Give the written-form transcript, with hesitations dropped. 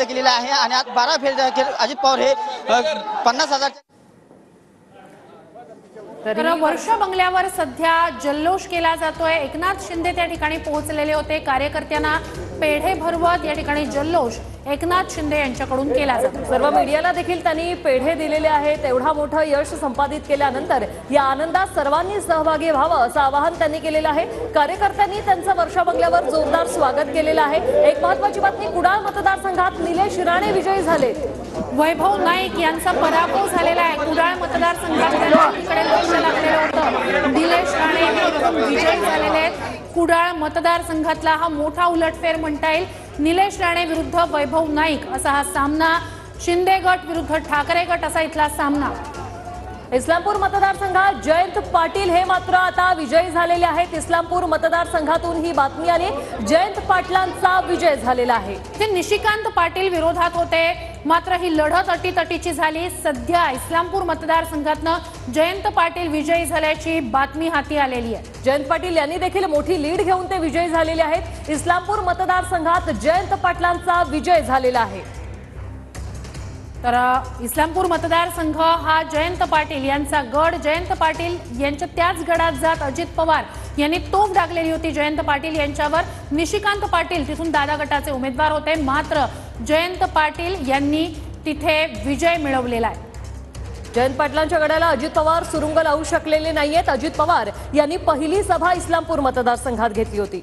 व्यक्त केलेला आहे आणि आज 12 फेब्रुवारी अजित पवार हे 50,000 तर वर्षा बंगल्यावर सध्या जल्लोष केला जातोय। एकनाथ शिंदे त्या ठिकाणी पोहोचलेले होते। कार्यकर्त्यांना पेढे भरवत या ठिकाणी जल्लोष एकनाथ शिंदे यांच्याकडून केला जातो। सर्व मीडियाला देखील त्यांनी पेढे दिलेले आहेत। एवढा मोठं यश संपादित केल्यानंतर या आनंदात सर्वांनी सहभागी व्हावं असं आवाहन त्यांनी केलेलं आहे। कार्यकर्त्यांनी त्यांचं वर्षा बंगल्यावर जोरदार स्वागत केलेलं आहे। एक महत्त्वाची बातमी, कुडाळ मतदारसंघात निलेश राणे विजयी झाले। वैभव नाईक यांचा पराभव झालेला आहे। कुडाळ मतदारसंघात त्यांच्याकडे लक्ष लागलेलं होतं। निलेश राणे विजयी झालेले आहेत। कुडाळ मतदारसंघातला हा मोठा उलटफेर म्हणता येईल। निलेश राणे विरुद्ध वैभव नाईक असा हा सामना। शिंदे गट विरुद्ध ठाकरे गट असा इथला सामना। इस्लामपूर मतदारसंघात जयंत पाटील हे मात्र आता विजयी झालेले आहेत। इस्लामपूर मतदारसंघातून ही बातमी आली, जयंत पाटलांचा विजय झालेला आहे। ते निशिकांत पाटील विरोधात होते, मात्र ही लढत अटीतटीची झाली। सध्या इस्लामपूर मतदारसंघातनं जयंत पाटील विजयी झाल्याची बातमी हाती आलेली आहे। जयंत पाटील यांनी देखील मोठी लीड घेऊन ते विजयी झालेले आहेत। इस्लामपूर मतदारसंघात जयंत पाटलांचा विजय झालेला आहे। तर इस्लामपूर मतदारसंघ हा जयंत पाटील यांचा गड। जयंत पाटील यांच्या त्याच गडात जात अजित पवार यांनी तोफ डागलेली होती जयंत पाटील यांच्यावर। निशिकांत पाटील तिथून दादा गटाचे उमेदवार होते, मात्र जयंत पाटील यांनी तिथे विजय मिळवलेला आहे। जयंत पाटलांच्या गडाला अजित पवार सुरुंग लावू शकलेले नाहीयेत। अजित पवार यांनी पहिली सभा इस्लामपूर मतदारसंघात घेतली होती।